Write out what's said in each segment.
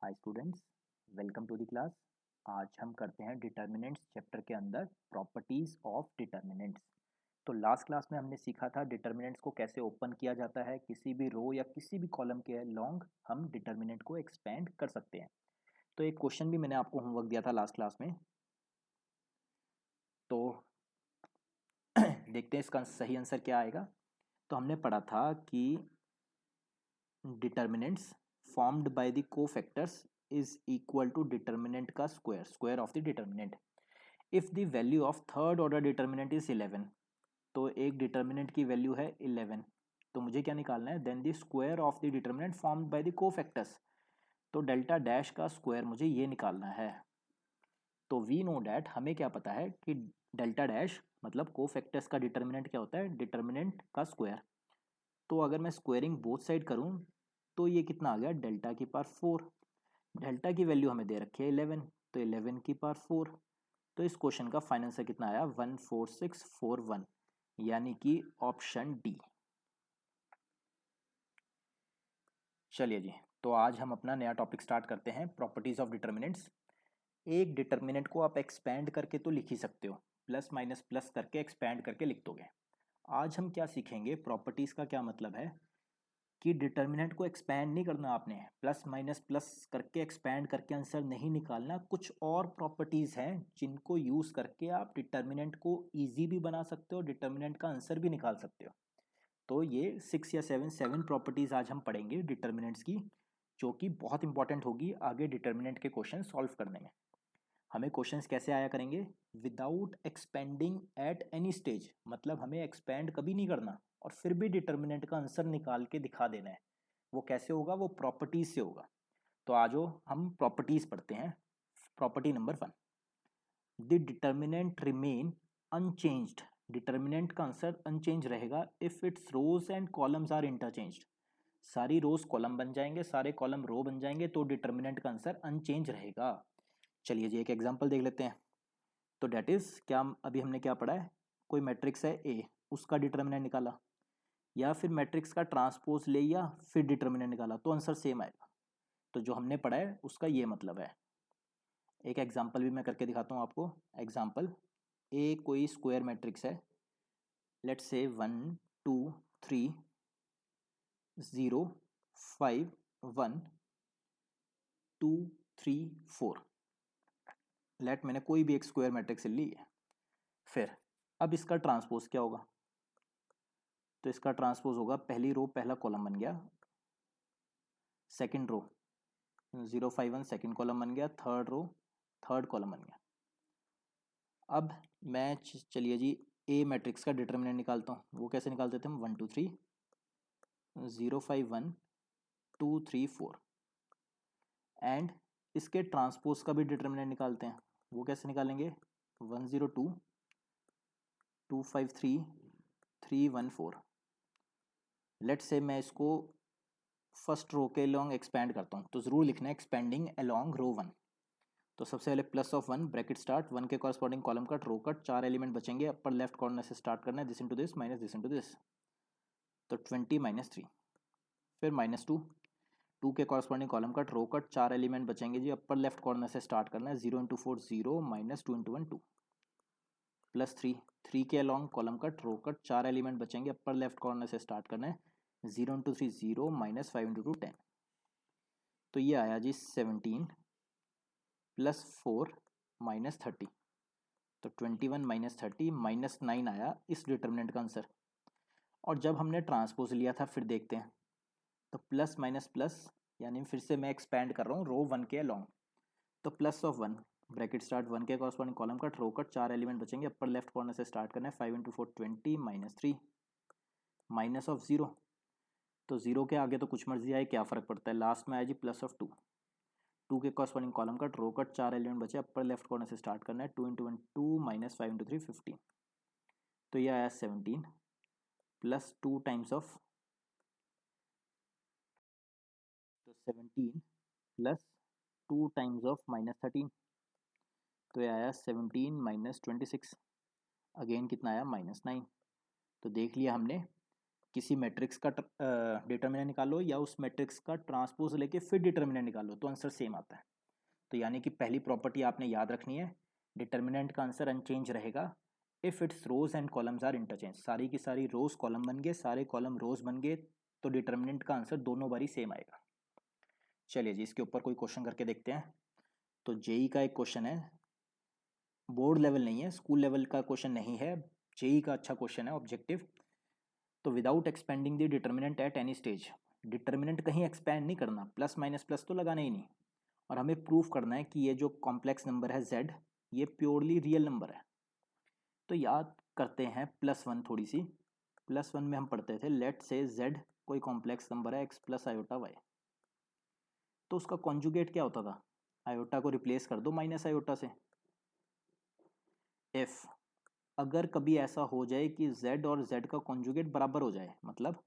Hi students, welcome to the class. आज हम करते हैं डिटर्मिनेंट्स चैप्टर के अंदर प्रॉपर्टीज ऑफ डिटर्मिनेंट्स। तो लास्ट क्लास में हमने सीखा था डिटर्मिनेंट्स को कैसे ओपन किया जाता है। किसी भी रो या किसी भी कॉलम के लॉन्ग हम डिटर्मिनेंट को एक्सपेंड कर सकते हैं। तो एक क्वेश्चन भी मैंने आपको होमवर्क दिया था लास्ट क्लास में, तो देखते हैं इसका सही आंसर क्या आएगा। तो हमने पढ़ा था कि determinants formed by the cofactors is equal to determinant का square, square of the determinant. If the value of third order determinant is 11, तो एक डिटर्मिनेंट की वैल्यू है 11, तो मुझे क्या निकालना है, then the square of the determinant formed by the cofactors. तो डेल्टा डैश का स्क्वायर मुझे ये निकालना है। तो वी नो डैट, हमें क्या पता है कि डेल्टा डैश मतलब कोफैक्टर्स का डिटर्मिनेंट क्या होता है, डिटर्मिनेंट का स्क्वायर। तो अगर मैं स्क्वायरिंग बोथ साइड करूं तो ये कितना आ गया, डेल्टा की पावर 4। डेल्टा की वैल्यू हमें दे रखी है 11, तो 11 की पावर 4। तो इस क्वेश्चन का फाइनल आंसर कितना आया, 14641, यानी कि ऑप्शन डी। चलिए जी, तो आज हम अपना नया टॉपिक स्टार्ट करते हैं, प्रॉपर्टीज ऑफ डिटर्मिनेंट्स। एक डिटर्मिनेंट को आप एक्सपैंड करके तो लिख ही सकते हो, प्लस माइनस प्लस करके एक्सपैंड करके लिख दोगे। आज हम क्या सीखेंगे, प्रॉपर्टीज का क्या मतलब है कि डिटर्मिनेंट को एक्सपैंड नहीं करना आपने, प्लस माइनस प्लस करके एक्सपैंड करके आंसर नहीं निकालना। कुछ और प्रॉपर्टीज़ हैं जिनको यूज़ करके आप डिटर्मिनेंट को ईजी भी बना सकते हो, डिटर्मिनेंट का आंसर भी निकाल सकते हो। तो ये 6 या 7 प्रॉपर्टीज़ आज हम पढ़ेंगे डिटर्मिनेंट्स की, जो कि बहुत इंपॉर्टेंट होगी आगे डिटर्मिनेंट के क्वेश्चन सॉल्व करने में। हमें क्वेश्चंस कैसे आया करेंगे, without expanding at any stage, मतलब हमें एक्सपेंड कभी नहीं करना और फिर भी डिटर्मिनेंट का आंसर निकाल के दिखा देना है। वो कैसे होगा, वो प्रॉपर्टीज से होगा। तो आज हम प्रॉपर्टीज पढ़ते हैं। Property number 1, the determinant remain unchanged. Determinant का आंसर अनचेंज रहेगा if its rows and columns are interchanged. सारी रोज कॉलम बन जाएंगे, सारे कॉलम रो बन जाएंगे, तो डिटर्मिनेंट का आंसर अनचेंज रहेगा। चलिए जी, एक एग्जांपल देख लेते हैं। तो डेट इज क्या, अभी हमने क्या पढ़ा है, कोई मैट्रिक्स है ए, उसका डिटर्मिनेंट निकाला, या फिर मैट्रिक्स का ट्रांसपोज ले लिया फिर डिटर्मिनेंट निकाला, तो आंसर सेम आएगा। तो जो हमने पढ़ा है उसका ये मतलब है। एक एग्जांपल भी मैं करके दिखाता हूँ आपको। एग्जांपल, ए कोई स्क्वायर मैट्रिक्स है, लेट्स से 1 2 3 0 5 1 2 3 4। लेट, मैंने कोई भी एक स्क्वायर मैट्रिक्स ली है। फिर अब इसका ट्रांसपोज क्या होगा, तो इसका ट्रांसपोज होगा, पहली रो पहला कॉलम बन गया, सेकंड रो 0 5 1 सेकंड कॉलम बन गया, थर्ड रो थर्ड कॉलम बन गया। अब मैं चलिए जी ए मैट्रिक्स का डिटर्मिनेंट निकालता हूँ। वो कैसे निकालते थे हम, 1 2 3 0 5 1 2 3 4। एंड इसके ट्रांसपोज का भी डिटर्मिनेंट निकालते हैं। वो कैसे निकालेंगे, 1 0 2 2 5 3 3 1 4। लेट से मैं इसको फर्स्ट रो के अलॉन्ग एक्सपैंड करता हूँ, तो ज़रूर लिखना है एक्सपेंडिंग अलॉन्ग रो 1। तो सबसे पहले प्लस ऑफ 1 ब्रैकेट स्टार्ट, 1 के कॉरस्पॉन्डिंग कॉलम कट रो कट, 4 एलिमेंट बचेंगे, अपर लेफ्ट कॉर्नर से स्टार्ट करना है, this into this minus this into this, तो 20 माइनस 3। फिर माइनस 2, 2 के कॉरस्पॉन्डिंग कॉलम कट रो कट, 4 एलिमेंट बचेंगे जी, अपर लेफ्ट कॉर्नर से स्टार्ट करना है, 0 इंटू 4 0 माइनस 2 इंटू 1 2, प्लस 3, 3 के अलॉन्ग कॉलम कट रो कट, 4 एलिमेंट बचेंगे, अपर लेफ्ट कॉर्नर से स्टार्ट करना है, 0 इंटू 3 0 माइनस 5 इंटू 2 10। तो ये आया जी 17 प्लस 4 माइनस 30, तो 21 माइनस 30 माइनस 9 आया इस डिटर्मिनेंट का आंसर। और जब हमने ट्रांसपोज लिया था, फिर देखते हैं, तो प्लस माइनस प्लस, यानी फिर से मैं एक्सपैंड कर रहा हूँ रो 1 के अलॉन्ग। तो प्लस ऑफ 1 ब्रैकेट स्टार्ट, 1 के कॉरस्पॉन्डिंग कॉलम कट रो कट, 4 एलिमेंट बचेंगे, अपर लेफ्ट कॉर्नर से स्टार्ट करना है, 5 इंटू 4 20 माइनस 3 माइनस ऑफ 0। तो 0 के आगे तो कुछ मर्जी आए, क्या फ़र्क पड़ता है, लास्ट में आया जी प्लस ऑफ 2, 2 के कॉरस्पॉन्डिंग कॉलम कट रो कट, 4 एलिमेंट बचे, अपर लेफ्ट कॉर्नर से स्टार्ट करना है, 2 इंटू 1 2 माइनस 5 इंटू 3 15। तो यह आया 17 प्लस 2 टाइम्स ऑफ, तो 17 प्लस 2 टाइम्स ऑफ माइनस 13, तो ये आया 17 माइनस 26, अगेन कितना आया, माइनस 9। तो देख लिया हमने किसी मैट्रिक्स का डिटर्मिनेंट निकालो या उस मैट्रिक्स का ट्रांसपोज लेके फिर डिटर्मिनेंट निकालो तो आंसर सेम आता है। तो यानी कि पहली प्रॉपर्टी आपने याद रखनी है, डिटर्मिनेंट का आंसर अनचेंज रहेगा if its rows and columns are interchange. सारी की सारी रोज कॉलम बन गए, सारे कॉलम रोज बन गए, तो डिटर्मिनेंट का आंसर दोनों बारी सेम आएगा। चलिए जी, इसके ऊपर कोई क्वेश्चन करके देखते हैं। तो जेई का एक क्वेश्चन है, बोर्ड लेवल नहीं है, स्कूल लेवल का क्वेश्चन नहीं है, जेई का अच्छा क्वेश्चन है, ऑब्जेक्टिव। तो without expanding the determinant at any stage, determinant कहीं एक्सपेंड नहीं करना, प्लस माइनस प्लस तो लगाना ही नहीं, और हमें प्रूफ करना है कि ये जो कॉम्प्लेक्स नंबर है z, ये प्योरली रियल नंबर है। तो याद करते हैं +1 थोड़ी सी। +1 में हम पढ़ते थे लेट से z कोई कॉम्प्लेक्स नंबर है x प्लस आयोटा y, तो उसका कॉन्जुगेट क्या होता था, आयोटा को रिप्लेस कर दो माइनस आयोटा से। इफ अगर कभी ऐसा हो जाए कि z और z का कॉन्जुगेट बराबर हो जाए, मतलब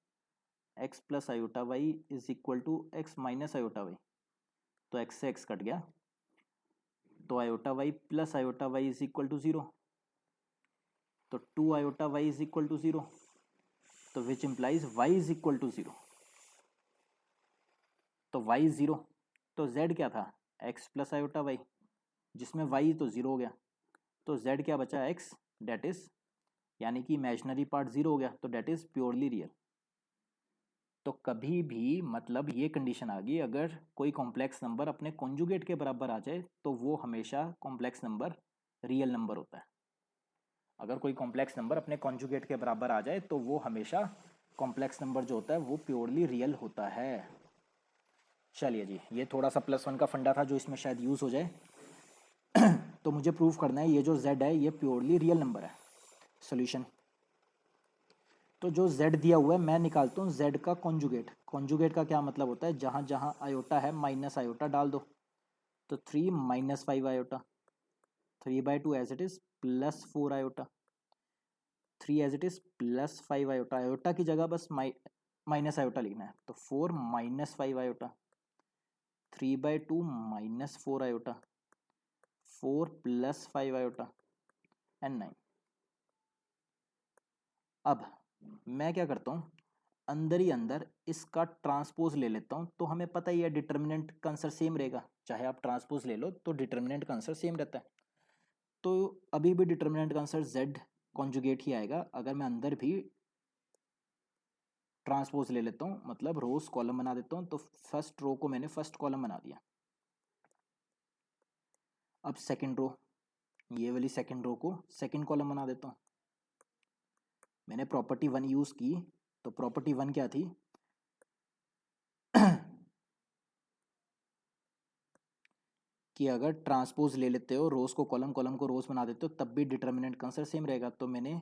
x plus iota Y is equal to X minus iota Y, तो x से x कट गया, तो iota Y plus iota Y is equal to 0, तो 2 iota Y is equal to 0, तो which implies y is equal to 0। तो y 0, तो z क्या था, x प्लस आयोटा वाई, जिसमें y तो 0 हो गया, तो z क्या बचा, x, डेट इज, यानी कि इमेजनरी पार्ट 0 हो गया, तो डेट इज प्योरली रियल। तो कभी भी मतलब ये कंडीशन आ गई, अगर कोई कॉम्प्लेक्स नंबर अपने कॉन्जुगेट के बराबर आ जाए तो वो हमेशा कॉम्प्लेक्स नंबर रियल नंबर होता है। अगर कोई कॉम्प्लेक्स नंबर अपने कॉन्जुगेट के बराबर आ जाए तो वो हमेशा कॉम्प्लेक्स नंबर जो होता है वो प्योरली रियल होता है। चलिए जी, ये थोड़ा सा +1 का फंडा था जो इसमें शायद यूज़ हो जाए। तो मुझे प्रूफ करना है ये जो z है ये प्योरली रियल नंबर है। सोल्यूशन, तो जो z दिया हुआ है मैं निकालता हूँ z का कॉन्जुगेट। कॉन्जुगेट का क्या मतलब होता है, जहाँ जहाँ आयोटा है माइनस आयोटा डाल दो, तो 3 - 5 iota, 3/2 as it is +4 iota, 3 as it is +5 iota, iota की जगह बस माइनस आयोटा लिखना है, तो 4 - 5 आयोटा, 3/2 -4 आयोटा, 4 + 5 आयोटा एंड 9। अब मैं क्या करता हूँ, अंदर ही अंदर इसका ट्रांसपोज ले लेता हूँ, तो हमें पता ही है डिटर्मिनेंट का आंसर सेम रहेगा, चाहे आप ट्रांसपोज ले लो तो डिटर्मिनेंट का आंसर सेम रहता है। तो अभी भी डिटर्मिनेंट का आंसर z कॉन्जुगेट ही आएगा। अगर मैं अंदर भी ट्रांसपोज ले लेता हूँ, मतलब रोज कॉलम बना देता हूँ, तो फर्स्ट रो को मैंने फर्स्ट कॉलम बना दिया। अब सेकंड रो, ये वाली सेकंड रो को सेकंड कॉलम बना देता हूँ। मैंने प्रॉपर्टी 1 यूज़ की, तो प्रॉपर्टी 1 क्या थी कि अगर ट्रांसपोज ले लेते हो, रोज को कॉलम, कॉलम को रोज बना देते हो, तब भी डिटर्मिनेंट का आंसर सेम रहेगा। तो मैंने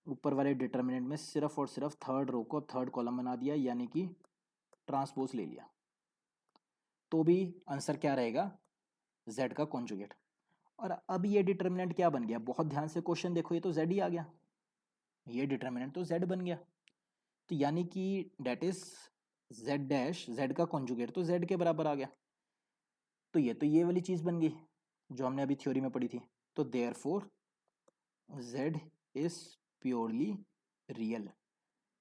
ऊपर वाले डिटर्मिनेंट में सिर्फ और सिर्फ थर्ड रो को थर्ड कॉलम बना दिया, यानी कि ट्रांसपोज ले लिया, तो भी आंसर क्या रहेगा, z का कॉन्जुगेट। और अब ये डिटर्मिनेंट क्या बन गया, बहुत ध्यान से क्वेश्चन देखो, ये तो z ही आ गया, ये डिटर्मिनेंट तो z बन गया, तो यानी कि det is z dash, z का कॉन्जुगेट तो z के बराबर आ गया, तो ये वाली चीज़ बन गई जो हमने अभी थ्योरी में पढ़ी थी। तो therefore z is purely real.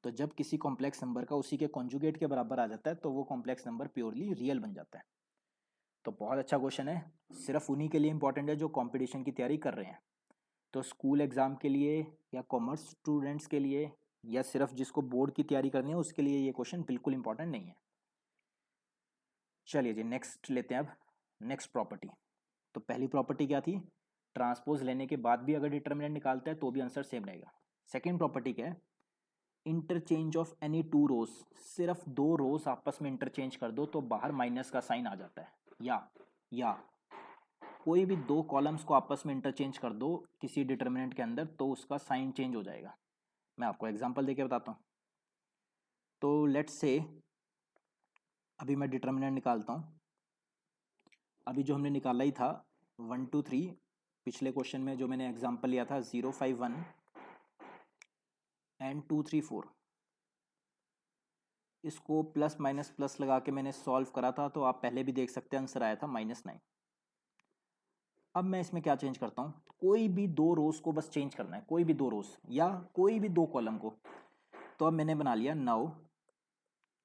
तो जब किसी कॉम्प्लेक्स नंबर का उसी के कॉन्जुगेट के बराबर आ जाता है तो वो कॉम्प्लेक्स नंबर प्योरली रियल बन जाता है। तो बहुत अच्छा क्वेश्चन है, सिर्फ उन्हीं के लिए इंपॉर्टेंट है जो कंपटीशन की तैयारी कर रहे हैं। तो स्कूल एग्ज़ाम के लिए या कॉमर्स स्टूडेंट्स के लिए या सिर्फ जिसको बोर्ड की तैयारी करनी है उसके लिए ये क्वेश्चन बिल्कुल इंपॉर्टेंट नहीं है। चलिए जी, नेक्स्ट लेते हैं अब, नेक्स्ट प्रॉपर्टी। तो पहली प्रॉपर्टी क्या थी, ट्रांसपोज लेने के बाद भी अगर डिटर्मिनेंट निकालता है तो भी आंसर सेम रहेगा। सेकेंड प्रॉपर्टी क्या है, interchange of any two rows, सिर्फ दो रोज आपस में इंटरचेंज कर दो तो बाहर माइनस का साइन आ जाता है, या कोई भी दो कॉलम्स को आपस में इंटरचेंज कर दो किसी डिटर्मिनेंट के अंदर तो उसका साइन चेंज हो जाएगा। मैं आपको एग्जांपल देके बताता हूँ। तो लेट्स से अभी मैं डिटर्मिनेंट निकालता हूँ, अभी जो हमने निकाला ही था 1 2 3, पिछले क्वेश्चन में जो मैंने एग्जांपल लिया था 0 5 1 एंड 2 3 4, इसको प्लस माइनस प्लस लगा के मैंने सॉल्व करा था, तो आप पहले भी देख सकते हैं आंसर आया था -9। अब मैं इसमें क्या चेंज करता हूँ, कोई भी दो रोज को बस चेंज करना है, कोई भी दो रोज या कोई भी दो कॉलम को। तो अब मैंने बना लिया नाउ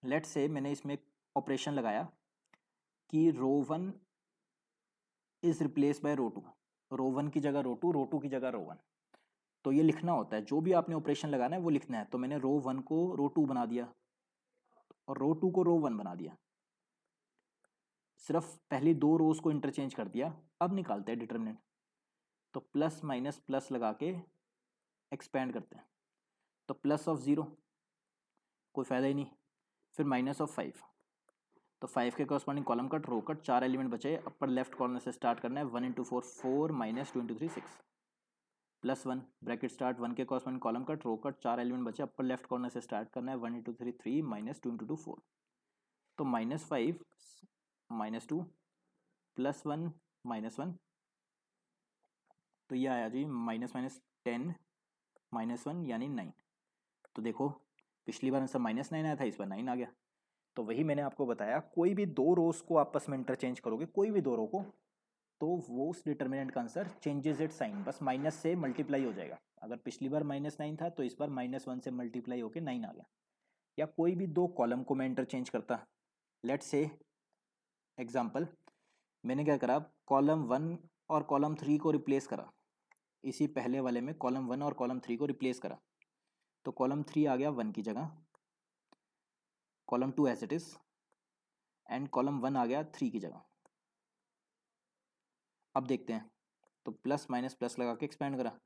लेट से मैंने इसमें ऑपरेशन लगाया कि row one is replace by row two, row one की जगह रो टू की जगह रो वन। तो ये लिखना होता है, जो भी आपने ऑपरेशन लगाना है वो लिखना है। तो मैंने रो वन को रो टू बना दिया और रो टू को रो वन बना दिया, सिर्फ पहली दो रोज को इंटरचेंज कर दिया। अब निकालते हैं डिटरमिनेंट। तो प्लस माइनस प्लस लगा के एक्सपेंड करते हैं। तो प्लस ऑफ ज़ीरो कोई फ़ायदा ही नहीं, फिर माइनस ऑफ 5। तो 5 के कॉरस्पॉन्डिंग कॉलम कट रो कट, 4 एलिमेंट बचे। अपर लेफ्ट कॉर्नर से स्टार्ट करना है, 1 into 4 4 minus 2 into 3 6 plus 1 bracket start, 1 के कॉरस्पॉन्डिंग कॉलम कट रो कट, 4 एलिमेंट बचे। अपर लेफ्ट कॉर्नर से स्टार्ट करना है, 1 इंटू 3 3 माइनस 2 इंटू 2 4। तो -5 -2 +1 -1, तो ये आया जी माइनस माइनस 10 -1 यानी 9। तो देखो पिछली बार आंसर -9 आया था, इस बार 9 आ गया। तो वही मैंने आपको बताया, कोई भी दो रोज को आपस में इंटरचेंज करोगे, कोई भी दो रो को, तो वो उस डिटर्मिनेंट का आंसर चेंजेस इट साइन, बस माइनस से मल्टीप्लाई हो जाएगा। अगर पिछली बार -9 था तो इस बार -1 से मल्टीप्लाई होकर 9 आ गया। या कोई भी दो कॉलम को मैं इंटरचेंज करता, लेट से एग्जाम्पल मैंने क्या करा, कॉलम 1 और कॉलम 3 को रिप्लेस करा। इसी पहले वाले में कॉलम 1 और कॉलम 3 को रिप्लेस करा, तो कॉलम 3 आ गया 1 की जगह, column 2 as it is, and column 1 आ गया 3 की जगह। अब देखते हैं, तो प्लस माइनस प्लस लगा के एक्सपेंड करा।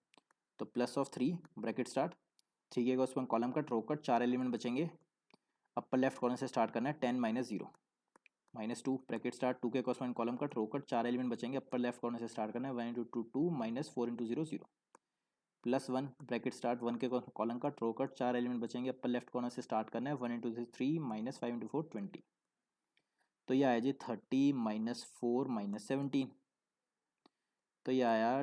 तो प्लस ऑफ 3 ब्रैकेट स्टार्ट, 3 के उसमें कॉलम कट रो कट, 4 एलिमेंट बचेंगे। अपर लेफ्ट कॉलम से स्टार्ट करना है, 10 माइनस 0 -2 ब्रैकेट स्टार्ट, 2 के कॉरस्पॉन्डिंग कॉलम कट रो कट, 4 एलिमेंट बचेंगे। अपर लेफ्ट कॉर्नर से स्टार्ट करना है, 1 into 2 2 minus 4 into 0 0 plus 1 bracket start, 1 के कॉलम कट रो कट, 4 एलिमेंट बचेंगे। अपर लेफ्ट कॉर्नर से स्टार्ट करना है, 1 इंटू 3 माइनस 5 इंटू 4 20। तो ये आया जी 30 माइनस 4 माइनस 17, तो ये आया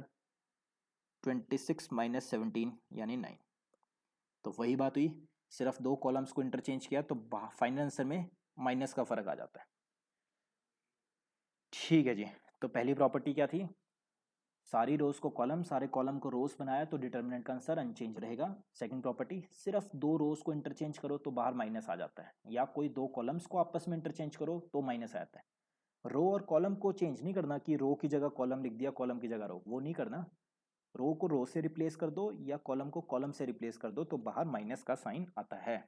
26 माइनस 17 यानी 9। तो वही बात हुई, सिर्फ दो कॉलम्स को इंटरचेंज किया तो फाइनल आंसर में माइनस का फर्क आ जाता है। ठीक है जी, तो पहली प्रॉपर्टी क्या थी, सारी रोज को कॉलम, सारे कॉलम को रोज बनाया तो डिटर्मिनेंट का आंसर अनचेंज रहेगा। सेकंड प्रॉपर्टी, सिर्फ दो रोज को इंटरचेंज करो तो बाहर माइनस आ जाता है, या कोई दो कॉलम्स को आपस में इंटरचेंज करो तो माइनस आता है। रो और कॉलम को चेंज नहीं करना कि रो की जगह कॉलम लिख दिया, कॉलम की जगह रो, वो नहीं करना। रो को रो से रिप्लेस कर दो या कॉलम को कॉलम से रिप्लेस कर दो तो बाहर माइनस का साइन आता है।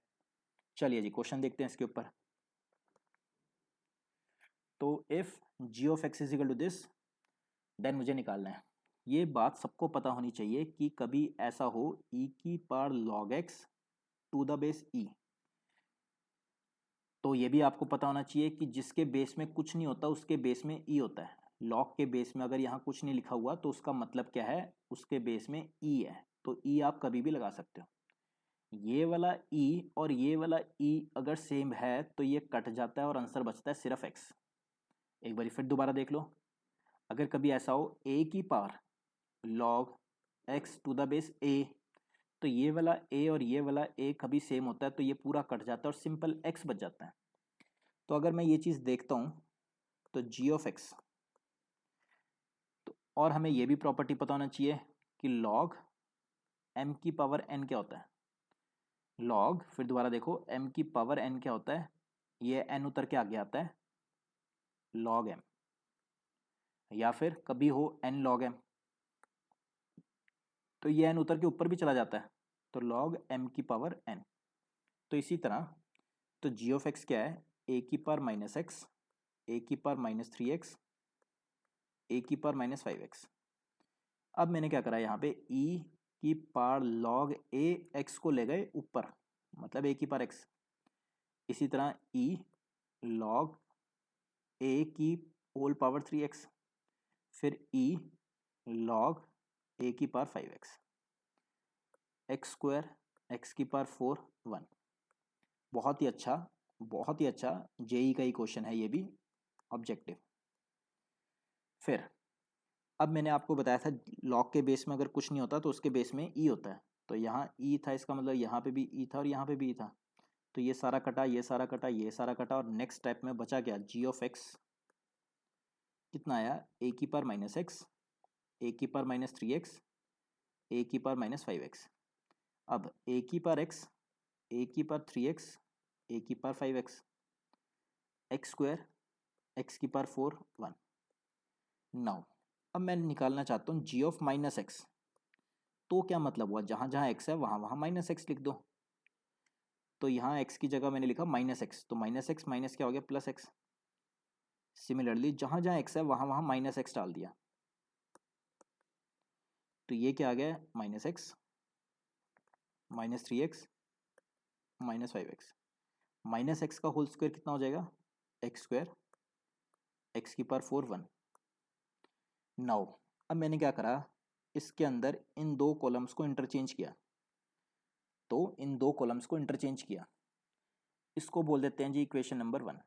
चलिए जी क्वेश्चन देखते हैं इसके ऊपर। तो if G of X is equal to this, then मुझे निकालना है। ये बात सबको पता होनी चाहिए कि कभी ऐसा हो e की पावर log x to the base e, तो ये भी आपको पता होना चाहिए कि जिसके बेस में कुछ नहीं होता उसके बेस में e होता है। log के बेस में अगर यहाँ कुछ नहीं लिखा हुआ तो उसका मतलब क्या है, उसके बेस में e है, तो e आप कभी भी लगा सकते हो। ये वाला e और ये वाला e अगर सेम है तो ये कट जाता है और आंसर बचता है सिर्फ x। एक बार फिर दोबारा देख लो, अगर कभी ऐसा हो a की पावर log x to the base a, तो ये वाला a और ये वाला a कभी सेम होता है तो ये पूरा कट जाता है और सिंपल x बच जाता है। तो अगर मैं ये चीज़ देखता हूँ तो g ऑफ x, तो और हमें ये भी प्रॉपर्टी पता होना चाहिए कि log m की पावर n क्या होता है। log, फिर दोबारा देखो, m की पावर n क्या होता है, ये n उतर के आगे आता है log m, या फिर कभी हो n log m, तो ये n उतर के ऊपर भी चला जाता है तो log m की पावर n। तो इसी तरह तो g ऑफ x क्या है, a की पावर माइनस एक्स, a की पावर माइनस 3x, a की पावर माइनस 5x। अब मैंने क्या करा यहाँ पे, e की पावर log a x को ले गए ऊपर, मतलब a की पावर x। इसी तरह e log a की होल पावर 3x, फिर e log a की power 5x, x square x की पावर 4 1। बहुत ही अच्छा, बहुत ही अच्छा जेई का ही क्वेश्चन है ये भी, ऑब्जेक्टिव। फिर अब मैंने आपको बताया था लॉग के बेस में अगर कुछ नहीं होता तो उसके बेस में ई होता है, तो यहाँ ई था, इसका मतलब यहाँ पे भी ई था और यहाँ पे भी ई था। तो ये सारा कटा, ये सारा कटा, ये सारा कटा, और नेक्स्ट स्टेप में बचा क्या, जी ऑफ एक्स कितना आया, ए की पावर माइनस एक्स, ए की पावर माइनस 3x, ए की पावर माइनस 5x। अब ए की पावर एक्स ए की पावर 3x, ए की power 5x, x square, x की पावर 4 1। नाउ अब मैं निकालना चाहता हूँ जी ऑफ माइनस एक्स। तो क्या मतलब हुआ, जहाँ जहाँ एक्स है वहाँ वहाँ माइनस एक्स लिख दो। तो यहाँ एक्स की जगह मैंने लिखा माइनस एक्स, तो माइनस एक्स माइनस क्या हो गया, प्लस एक्स। सिमिलरली जहाँ जहाँ एक्स है वहाँ वहाँ माइनस एक्स डाल दिया, तो ये क्या आ गया, minus x, minus 3x, minus 5x। Minus x का होल स्क्वायर कितना हो जाएगा, एक्स स्क्वायर, एक्स की पावर 4 1। नाउ अब मैंने क्या करा, इसके अंदर इन दो कॉलम्स को इंटरचेंज किया। तो इन दो कॉलम्स को इंटरचेंज किया, इसको बोल देते हैं जी इक्वेशन नंबर 1।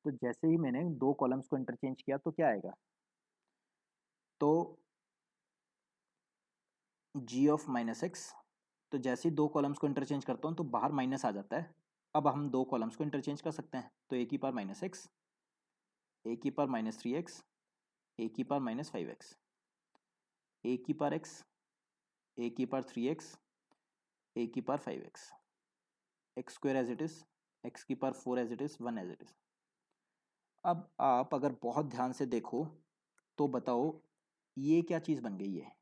तो जैसे ही मैंने दो कॉलम्स को इंटरचेंज किया तो क्या आएगा, तो जी ऑफ माइनस एक्स, तो जैसे ही दो कॉलम्स को इंटरचेंज करता हूँ तो बाहर माइनस आ जाता है। अब हम दो कॉलम्स को इंटरचेंज कर सकते हैं, तो ए की पावर माइनस एक्स, ए की पावर माइनस 3x, ए की पावर माइनस 5x, ए की पावर एक्स, ए की पावर 3x, ए की power 5x, x square as it is, x की power 4 as it is, 1 as it is. अब आप अगर बहुत ध्यान से देखो तो बताओ ये क्या चीज़ बन गई है।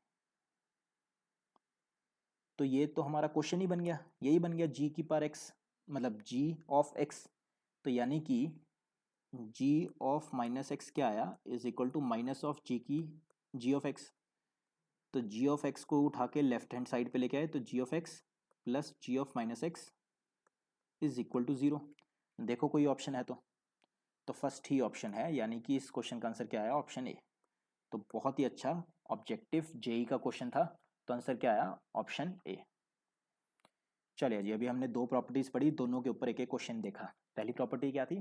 तो ये तो हमारा क्वेश्चन ही बन गया, यही बन गया जी की पावर एक्स, मतलब जी ऑफ एक्स। तो यानी कि जी ऑफ माइनस एक्स क्या आया, is equal to minus of G की जी ऑफ एक्स। तो जी ऑफ एक्स को उठा के लेफ्ट हैंड साइड पे लेके आए, तो G of x plus G of minus x is equal to 0। देखो कोई ऑप्शन है तो फर्स्ट ही ऑप्शन है, यानी कि इस क्वेश्चन का आंसर क्या आया, ऑप्शन ए। तो बहुत ही अच्छा ऑब्जेक्टिव जेई का क्वेश्चन था, तो आंसर क्या आया, ऑप्शन ए। चलिए जी, अभी हमने दो प्रॉपर्टीज पढ़ी, दोनों के ऊपर एक एक क्वेश्चन देखा। पहली प्रॉपर्टी क्या थी,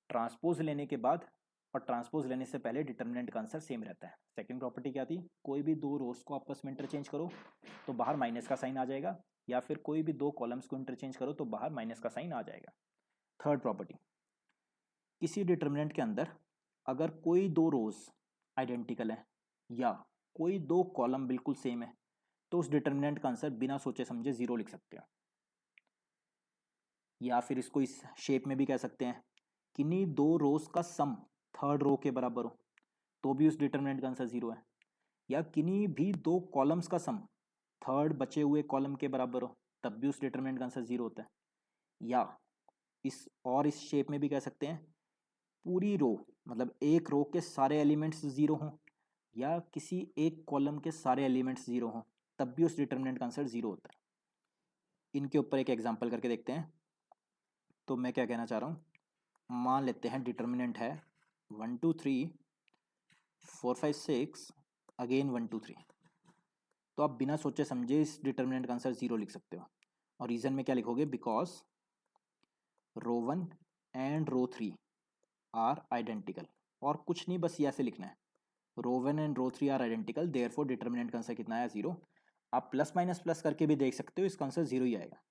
ट्रांसपोज लेने के बाद और ट्रांसपोज लेने से पहले डिटर्मिनेंट का आंसर सेम रहता है। सेकंड प्रॉपर्टी क्या थी, कोई भी दो रोज को आपस में इंटरचेंज करो तो बाहर माइनस का साइन आ जाएगा, या फिर कोई भी दो कॉलम्स को इंटरचेंज करो तो बाहर माइनस का साइन आ जाएगा। थर्ड प्रॉपर्टी, किसी डिटर्मिनेंट के अंदर अगर कोई दो रोज आइडेंटिकल है या कोई दो कॉलम बिल्कुल सेम है तो उस डिटर्मिनेंट का आंसर बिना सोचे समझे 0 लिख सकते हो। या फिर इसको इस शेप में भी कह सकते हैं, किन्हीं दो रोज का सम थर्ड रो के बराबर हो तो भी उस डिटर्मिनेंट का आंसर 0 है, या किन्हीं भी दो कॉलम्स का सम थर्ड बचे हुए कॉलम के बराबर हो तब भी उस डिटर्मिनेंट का आंसर 0 होता है। या इस शेप में भी कह सकते हैं, पूरी रो मतलब एक रो के सारे एलिमेंट्स 0 हों या किसी एक कॉलम के सारे एलिमेंट्स 0 हों तब भी उस डिटर्मिनेंट का आंसर 0 होता है। इनके ऊपर एक एग्जांपल करके देखते हैं। तो मैं क्या कहना चाह रहा हूँ, मान लेते हैं डिटर्मिनेंट है 1 2 3 4 5 6 अगेन 1 2 3। तो आप बिना सोचे समझे इस डिटर्मिनेंट का आंसर 0 लिख सकते हो। और रीजन में क्या लिखोगे, because row 1 and row 3 are identical. और कुछ नहीं, बस ये ऐसे लिखना है, row 1 and row 3 are identical, therefore determinant का आंसर कितना आया, 0। आप प्लस माइनस प्लस करके भी देख सकते हो, इसका आंसर 0 ही आएगा।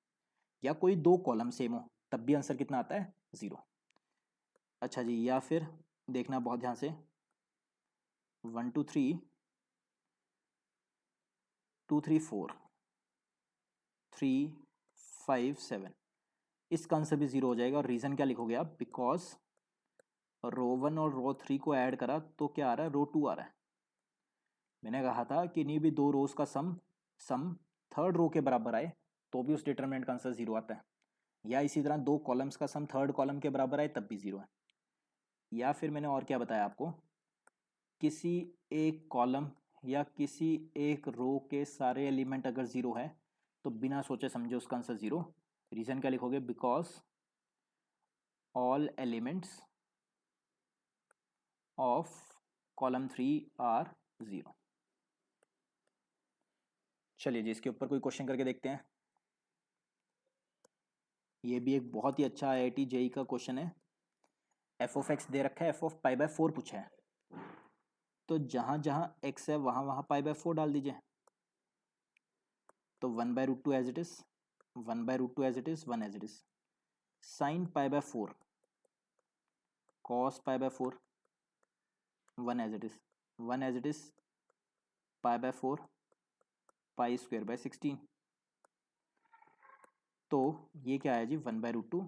या कोई दो कॉलम सेम हो तब भी आंसर कितना आता है, 0। अच्छा जी, या फिर देखना बहुत ध्यान से, 1 2 3 2 3 4 3 5 7, इसका आंसर भी 0 हो जाएगा। और रीज़न क्या लिखोगे आप, बिकॉज रो 1 और रो 3 को ऐड करा तो क्या आ रहा है, रो 2 आ रहा है। मैंने कहा था कि नहीं भी दो रोज का सम सम थर्ड रो के बराबर आए तो भी उस डिटरमिनेंट का आंसर 0 आता है। या इसी तरह दो कॉलम्स का सम थर्ड कॉलम के बराबर आए तब भी 0 है। या फिर मैंने और क्या बताया आपको, किसी एक कॉलम या किसी एक रो के सारे एलिमेंट अगर 0 है तो बिना सोचे समझे उसका आंसर 0। रीजन क्या लिखोगे, because all elements of column 3 are 0। चलिए जी, इसके ऊपर कोई क्वेश्चन करके देखते हैं। ये भी एक बहुत ही अच्छा IIT जेई का क्वेश्चन है। एफ ऑफ एक्स दे रखा है, एफ ऑफ पाई बाय 4 पूछा है, तो जहां जहां एक्स है वहां वहां पाई बाय 4 डाल दीजिए। तो 1/√2 as it is, 1/√2 as it is, 1 as it is, sine pi by 4, cos pi by 4, 1 as it is, 1 as it is, pi by 4, pi square by 16। तो ये क्या है जी, 1/√2,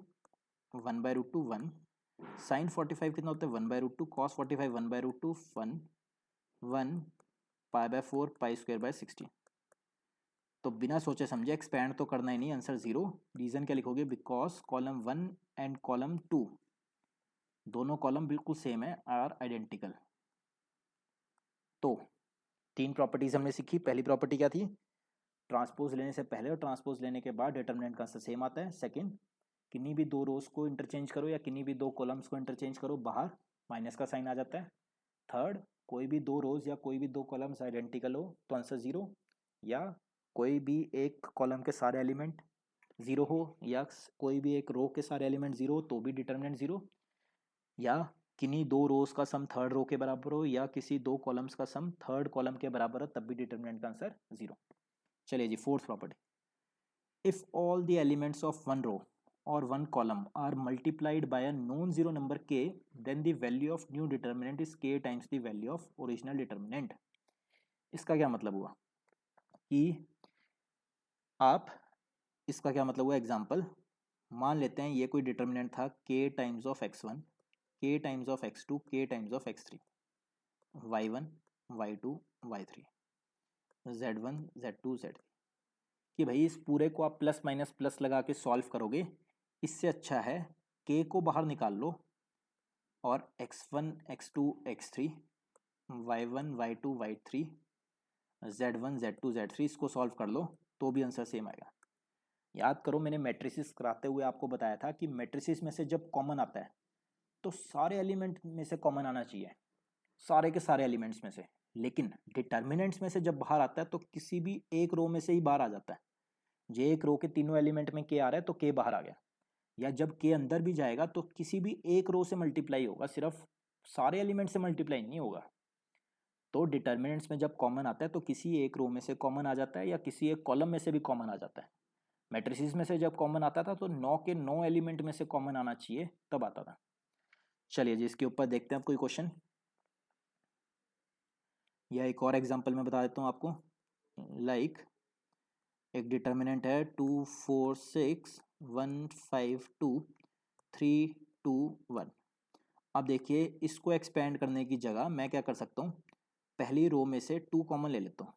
1/√2 1, साइन 45 कितना होता है 1/√2, कॉस 45 1/√2 1, 1 π/4 π²/16। तो बिना सोचे समझे एक्सपैंड तो करना ही नहीं, आंसर 0। रीज़न क्या लिखोगे, बिकॉज कॉलम 1 एंड कॉलम 2 दोनों कॉलम बिल्कुल सेम है, आर आइडेंटिकल। तो 3 प्रॉपर्टीज हमने सीखी। पहली प्रॉपर्टी क्या थी, ट्रांसपोज लेने से पहले और ट्रांसपोज लेने के बाद डिटर्मिनेंट का आंसर सेम आता है। सेकंड, किन्हीं भी 2 रोज को इंटरचेंज करो या किन्हीं भी 2 कॉलम्स को इंटरचेंज करो, बाहर माइनस का साइन आ जाता है। थर्ड, कोई भी 2 रोज या कोई भी 2 कॉलम्स आइडेंटिकल हो तो आंसर 0, या कोई भी एक कॉलम के सारे एलिमेंट 0 हो या कोई भी एक रो के सारे एलिमेंट 0 हो तो भी डिटर्मिनेंट 0, या किन्हीं 2 रोज का सम थर्ड रो के बराबर हो या किसी 2 कॉलम्स का सम थर्ड कॉलम के बराबर हो तब भी डिटर्मिनेंट का आंसर 0। चलिए जी, fourth property, if all the elements of one row or one column are multiplied by a non-zero number k, then the value of new determinant is k times the value of original determinant। इसका क्या मतलब हुआ कि आप, इसका क्या मतलब हुआ, एग्जाम्पल मान लेते हैं ये कोई डिटर्मिनेंट था k times of x1, k times of x2, k times of x3, y1 y2 y3 z1 z2 z3, कि भाई इस पूरे को आप प्लस माइनस प्लस लगा के सॉल्व करोगे, इससे अच्छा है k को बाहर निकाल लो और x1 x2 x3 y1 y2 y3 z1 z2 z3 इसको सॉल्व कर लो तो भी आंसर सेम आएगा। याद करो, मैंने मैट्रिसेस कराते हुए आपको बताया था कि मैट्रिसेस में से जब कॉमन आता है तो सारे एलिमेंट में से कॉमन आना चाहिए, सारे के सारे एलिमेंट्स में से, लेकिन डिटर्मिनेंट्स में से जब बाहर आता है तो किसी भी एक रो में से ही बाहर आ जाता है। जे एक रो के तीनों एलिमेंट में के आ रहा है तो के बाहर आ गया, या जब के अंदर भी जाएगा तो किसी भी एक रो से मल्टीप्लाई होगा, सिर्फ सारे एलिमेंट से मल्टीप्लाई नहीं होगा। तो डिटर्मिनेंट्स में जब कॉमन आता है तो किसी एक रो में से कॉमन आ जाता है या किसी एक कॉलम में से भी कॉमन आ जाता है। मैट्रिसेस में से जब कॉमन आता था तो 9 के 9 एलिमेंट में से कॉमन आना चाहिए तब आता था। चलिए जी, इसके ऊपर देखते हैं आप कोई क्वेश्चन, या एक और एग्जांपल मैं बता देता हूँ आपको। लाइक एक डिटर्मिनेंट है 2 4 6 1 5 2 3 2 1। अब देखिए, इसको एक्सपेंड करने की जगह मैं क्या कर सकता हूँ, पहली रो में से 2 कॉमन ले लेता हूँ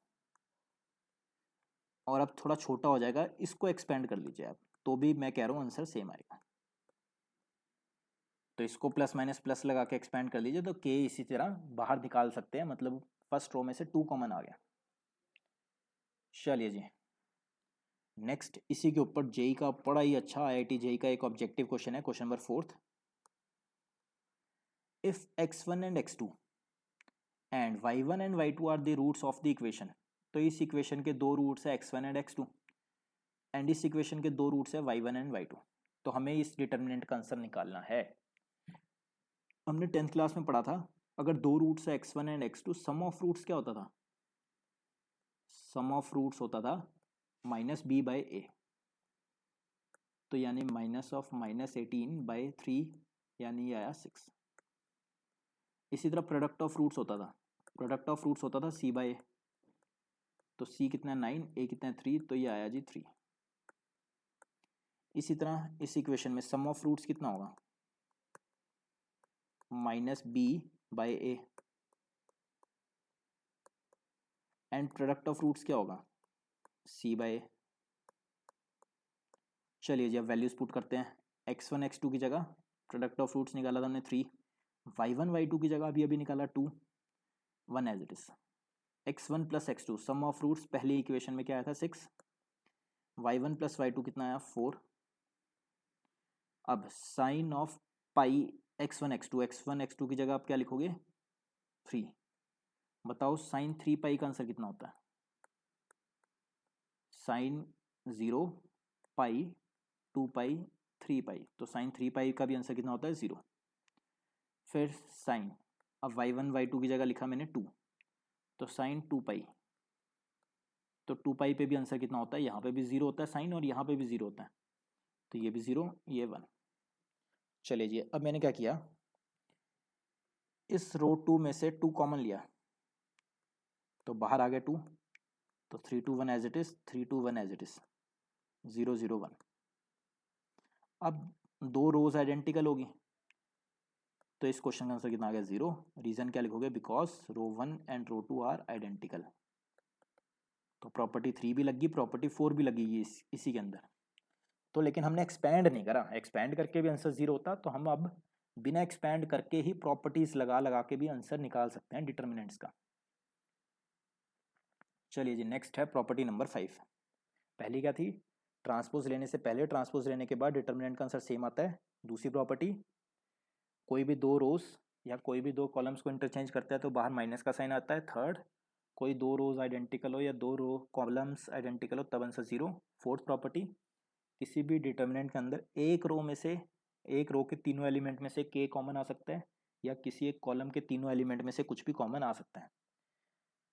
और अब थोड़ा छोटा हो जाएगा, इसको एक्सपेंड कर लीजिए आप, तो भी मैं कह रहा हूँ आंसर सेम आएगा। तो इसको प्लस माइनस प्लस लगा के एक्सपेंड कर लीजिए तो के इसी तरह बाहर निकाल सकते हैं, मतलब फर्स्ट रो में से 2 कॉमन आ गया। चलिए जी, नेक्स्ट इसी के ऊपर जेई का बड़ा ही अच्छा आईआईटी जेई का एक ऑब्जेक्टिव क्वेश्चन है, question number 4। If x1 and x2 and y1 and y2 are the roots of the equation, तो इस इक्वेशन के 2 रूट्स है x1 एंड x2 एंड इस इक्वेशन के 2 रूट्स है y1 एंड y2, तो हमें इस डिटर्मिनेंट का आंसर निकालना है। हमने 10th क्लास में पढ़ा था, अगर 2 रूट्स है x1 and x2, sum of roots क्या होता था, सम ऑफ रूट्स होता था -b/a, तो यानी माइनस ऑफ -18/3, यानी ये आया 6। इसी तरह प्रोडक्ट ऑफ रूट्स होता था, प्रोडक्ट ऑफ रूट्स होता था c/a, तो c कितना 9, a कितना 3, तो ये आया जी 3। इसी तरह इस इक्वेशन में सम ऑफ रूट्स कितना होगा, -b/a, and product of roots क्या होगा, c/a। चलिए जी, अब वैल्यूज पुट करते हैं। x1 x2 की जगह प्रोडक्ट ऑफ रूट्स निकाला था हमने 3, y1 y2 की जगह अभी निकाला 2, 1 as it is. x1 plus x2 sum of roots पहली इक्वेशन में क्या आया था 6, y1 प्लस y2 कितना आया 4। अब sign of pi x1 x2 की जगह आप क्या लिखोगे 3। बताओ साइन 3 पाई का आंसर कितना होता है, साइन 0 पाई 2 पाई 3 पाई, तो साइन 3 पाई का भी आंसर कितना होता है 0। फिर साइन, अब y1 y2 की जगह लिखा मैंने 2, तो साइन 2 पाई, तो 2 पाई पे भी आंसर कितना होता है, यहाँ पे भी 0 होता है साइन और यहाँ पे भी 0 होता है, तो ये भी 0 ये 1। चलिए जी, अब मैंने क्या किया, इस रो 2 में से 2 कॉमन लिया तो बाहर आ गया 2, तो 3 2 1 as it is, 3 2 1 as it is, 0 0 1। अब दो रोज आइडेंटिकल होगी तो इस क्वेश्चन का आंसर कितना आ गया 0। रीजन क्या लिखोगे, because row 1 and row 2 are identical. तो प्रॉपर्टी 3 भी लगी, प्रॉपर्टी 4 भी लगेगी इसी के अंदर। तो लेकिन हमने एक्सपैंड नहीं करा, एक्सपैंड करके भी आंसर 0 होता, तो हम अब बिना एक्सपैंड करके ही प्रॉपर्टीज लगा लगा के भी आंसर निकाल सकते हैं डिटर्मिनेंट्स का। चलिए जी, नेक्स्ट है प्रॉपर्टी नंबर 5। पहली क्या थी, ट्रांसपोज लेने से पहले ट्रांसपोज लेने के बाद डिटर्मिनेंट का आंसर सेम आता है। दूसरी प्रॉपर्टी, कोई भी दो रोज या कोई भी दो कॉलम्स को इंटरचेंज करता है तो बाहर माइनस का साइन आता है। थर्ड, कोई दो रोज आइडेंटिकल हो या दो रो कॉलम्स आइडेंटिकल हो तब आंसर 0। फोर्थ प्रॉपर्टी, किसी भी डिटर्मिनेंट के अंदर एक रो में से, एक रो के तीनों एलिमेंट में से के कॉमन आ सकता है या किसी एक कॉलम के तीनों एलिमेंट में से कुछ भी कॉमन आ सकता है।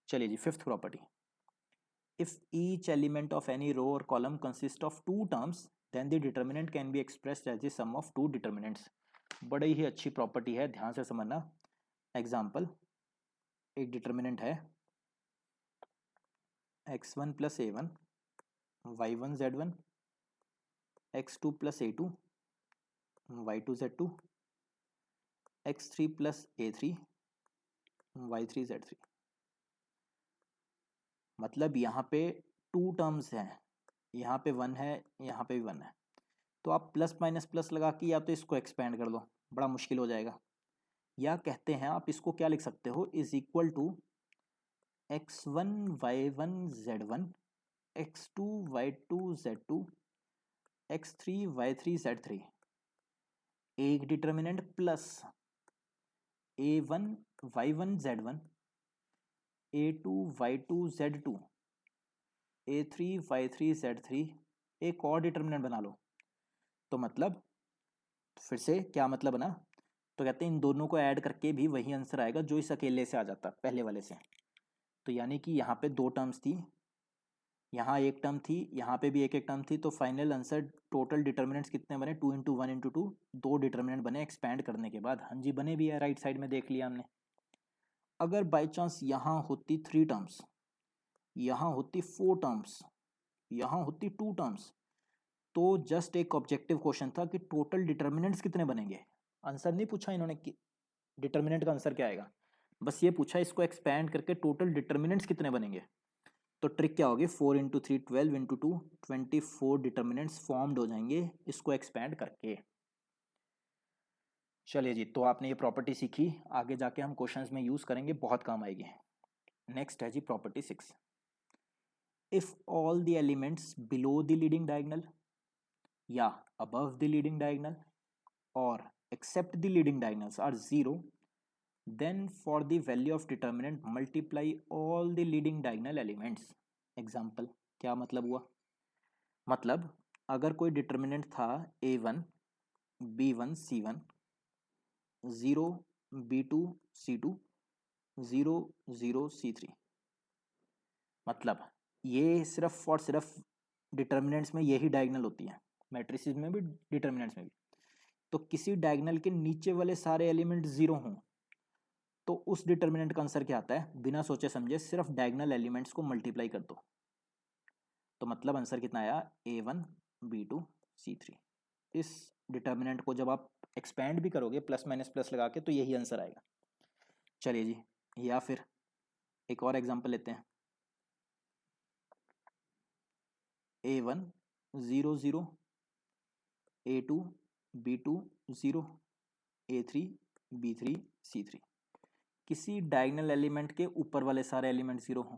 चलिए जी, fifth property, if each element of any row or column consists of two terms then the determinant can be expressed as the sum of two determinants। बड़ी ही अच्छी प्रॉपर्टी है, ध्यान से समझना। एग्जाम्पल, एक डिटर्मिनेंट है x1 plus a1 y1 z1 x2 plus a2 y2 z2 x3 plus a3 y3 z3। मतलब यहाँ पे टू टर्म्स हैं, यहाँ पे 1 है, यहाँ पे भी 1 है, तो आप प्लस माइनस प्लस लगा के या तो इसको एक्सपेंड कर दो, बड़ा मुश्किल हो जाएगा। या कहते हैं आप इसको क्या लिख सकते हो, is equal to x1 y1 z1 x2 y2 z2 x3 y3 z3। एक determinant plus a1 y1 z1 a2 y2 z2 a3 y3 z3 एक और डिटर्मिनेंट बना लो। तो मतलब फिर से क्या मतलब बना, तो कहते हैं इन दोनों को ऐड करके भी वही आंसर आएगा जो इस अकेले से आ जाता पहले वाले से। तो यानी कि यहाँ पे दो टर्म्स थी, यहाँ एक टर्म थी, यहाँ पे भी एक एक टर्म थी, तो फाइनल आंसर टोटल डिटर्मिनेंट्स कितने बने, 2 इंटू 1 इंटू 2, दो डिटर्मिनेंट बने एक्सपैंड करने के बाद। हाँ जी, बने भी है, राइट साइड में देख लिया हमने। अगर बाई चांस यहाँ होती 3 टर्म्स, यहाँ होती 4 टर्म्स, यहाँ होती 2 टर्म्स, तो जस्ट एक ऑब्जेक्टिव क्वेश्चन था कि टोटल डिटर्मिनेंट्स कितने बनेंगे। आंसर नहीं पूछा इन्होंने कि डिटर्मिनेंट का आंसर क्या आएगा, बस ये पूछा इसको एक्सपैंड करके टोटल डिटर्मिनेंट्स कितने बनेंगे। तो ट्रिक क्या होगी, 4 इंटू 3 12 इंटू 2 24 डिटर्मिनेंट्स फॉर्म्ड हो जाएंगे इसको एक्सपैंड करके। चलिए जी, तो आपने ये प्रॉपर्टी सीखी, आगे जाके हम क्वेश्चंस में यूज करेंगे, बहुत काम आएगी। नेक्स्ट है जी property 6। If all the elements below the leading diagonal या अबव द लीडिंग डायगोनल और except the leading diagonals are 0 then for the value of determinant multiply all the leading diagonal elements। Example, क्या मतलब हुआ, मतलब अगर कोई determinant था a1 b1 c1 0 b2 c2 0 0 c3, मतलब ये सिर्फ और सिर्फ डिटर्मिनेंट्स में यही डायगोनल होती है, मैट्रिसेस में भी डिटर्मिनेंट्स में भी। तो किसी डायगोनल के नीचे वाले सारे एलिमेंट 0 हों तो उस डिटर्मिनेंट का आंसर क्या आता है, बिना सोचे समझे सिर्फ डायगोनल एलिमेंट्स को मल्टीप्लाई कर दो। तो मतलब आंसर कितना आया, a1 b2 c3। इस डिटर्मिनेंट को जब आप एक्सपैंड भी करोगे प्लस माइनस प्लस लगा के तो यही आंसर आएगा। चलिए जी, या फिर एक और एग्जांपल लेते हैं, a1 0 0 a2 b2 0 a3 b3 c3। किसी डायगोनल एलिमेंट के ऊपर वाले सारे एलिमेंट 0 हों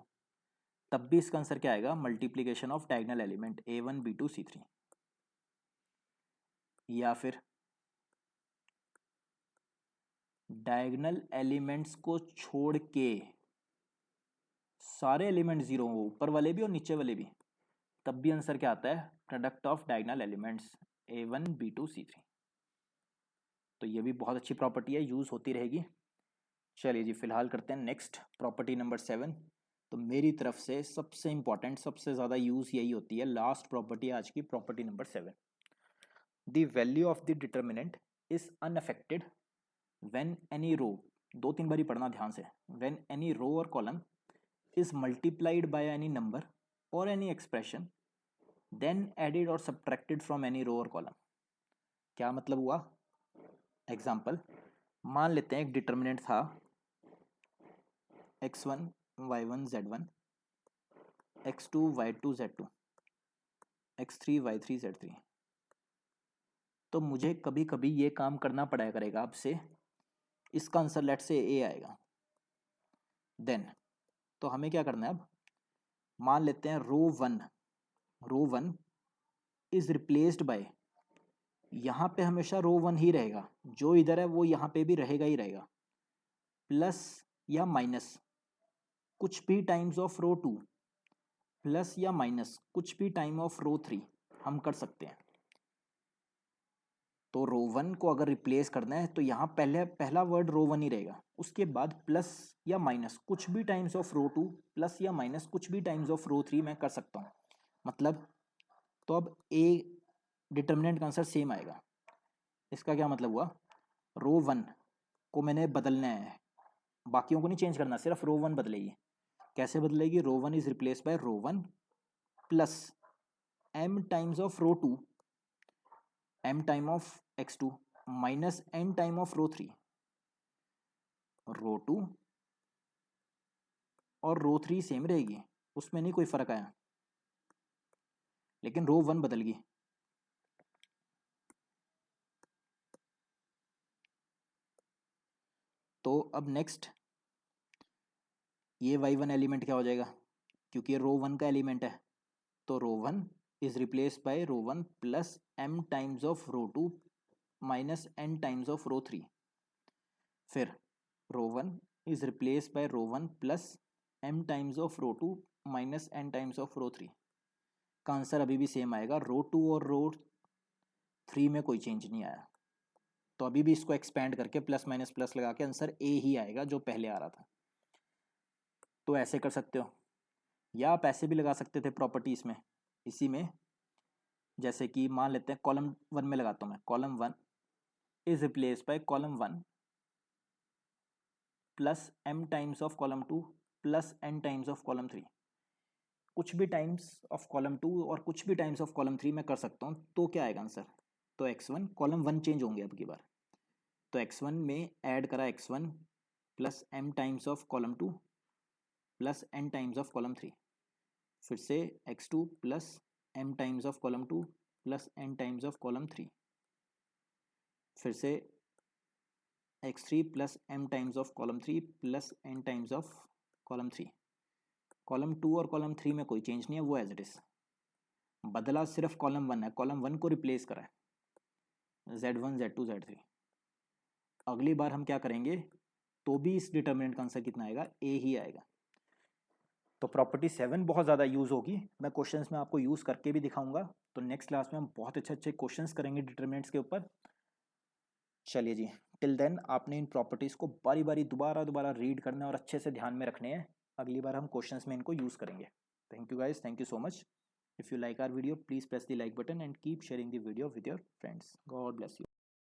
तब भी इसका आंसर क्या आएगा, multiplication of diagonal element a1 b2 c3। या फिर डायगोनल एलिमेंट्स को छोड़ के सारे एलिमेंट 0 हो, ऊपर वाले भी और नीचे वाले भी, तब भी आंसर क्या आता है, product of diagonal elements a1 b2 c3। तो ये भी बहुत अच्छी प्रॉपर्टी है, यूज होती रहेगी। चलिए जी, फिलहाल करते हैं नेक्स्ट प्रॉपर्टी नंबर 7। तो मेरी तरफ से सबसे इंपॉर्टेंट, सबसे ज़्यादा यूज यही होती है, लास्ट प्रॉपर्टी आज की, property number 7। The value of the determinant is unaffected when any row, दो तीन बारी पढ़ना ध्यान से, व्हेन एनी रो और column is multiplied by any number or any expression then added or subtracted from any row or column। क्या मतलब हुआ? एग्जाम्पल, मान लेते हैं एक डिटर्मिनेंट था x1 y1 z1, x2 y2 z2, x3 y3 z3। तो मुझे कभी कभी ये काम करना पड़ा करेगा आपसे, इसका आंसर लेट से ए आएगा। देन तो हमें क्या करना है, अब मान लेते हैं रो वन इज रिप्लेस्ड बाय, यहाँ पे हमेशा रो वन ही रहेगा, जो इधर है वो यहाँ पे भी रहेगा ही रहेगा, प्लस या माइनस कुछ भी times of row two, plus या माइनस कुछ भी टाइम ऑफ रो थ्री हम कर सकते हैं। तो रो वन को अगर रिप्लेस करना है तो यहाँ पहला वर्ड रो वन ही रहेगा, उसके बाद प्लस या माइनस कुछ भी times of row two, plus या माइनस कुछ भी टाइम्स ऑफ रो थ्री मैं कर सकता हूँ। मतलब तो अब ए डिटर्मिनेंट का आंसर सेम आएगा। इसका क्या मतलब हुआ, रो वन को मैंने बदलना है, बाकियों को नहीं चेंज करना, सिर्फ रो वन बदलेगी। कैसे बदलेगी? Row one is replace by row one plus M times of row two, M time of x2 minus N time of row three. Row two और रो थ्री सेम रहेगी, उसमें नहीं कोई फर्क आया, लेकिन रो वन बदल गई। तो अब नेक्स्ट ये y1 एलिमेंट क्या हो जाएगा, क्योंकि ये रो वन का एलिमेंट है, तो row one is replace by row one plus M times of row two minus N times of row three. फिर row one is replace by row one plus M times of row two minus N times of row three. का answer अभी भी same आएगा, रो two और row three में कोई change नहीं आया, तो अभी भी इसको एक्सपेंड करके प्लस माइनस प्लस लगा के आंसर ए ही आएगा जो पहले आ रहा था। तो ऐसे कर सकते हो, या आप ऐसे भी लगा सकते थे प्रॉपर्टीज में, इसी में, जैसे कि मान लेते हैं कॉलम वन में लगाता हूँ मैं, column one is replace by column one plus M times of column two plus N times of column three. कुछ भी टाइम्स ऑफ कॉलम टू और कुछ भी टाइम्स ऑफ कॉलम थ्री मैं कर सकता हूँ, तो क्या आएगा आंसर? तो x1 कॉलम वन चेंज होंगे अब की बार, तो x1 में ऐड करा x1 plus M times of column two plus N times of column three, फिर से x2 plus M times of column two plus N times of column three, फिर से x3 plus M times of column three plus N times of column three. Column two और column three में कोई change नहीं है, वो as it is, बदला सिर्फ कॉलम वन है, कॉलम वन को रिप्लेस करा है z1 z2 z3। अगली बार हम क्या करेंगे, तो भी इस डिटर्मिनेंट का आंसर कितना आएगा? ए ही आएगा। तो प्रॉपर्टी 7 बहुत ज़्यादा यूज़ होगी, मैं क्वेश्चंस में आपको यूज़ करके भी दिखाऊंगा। तो नेक्स्ट क्लास में हम बहुत अच्छे अच्छे क्वेश्चंस करेंगे डिटर्मिनेंट्स के ऊपर। चलिए जी, टिल देन आपने इन प्रॉपर्टीज़ को बारी बारी दोबारा रीड करना और अच्छे से ध्यान में रखने हैं, अगली बार हम क्वेश्चंस में इनको यूज़ करेंगे। Thank you guys, thank you so much. If you like our video, please press the like button and keep sharing the video with your friends. God bless you.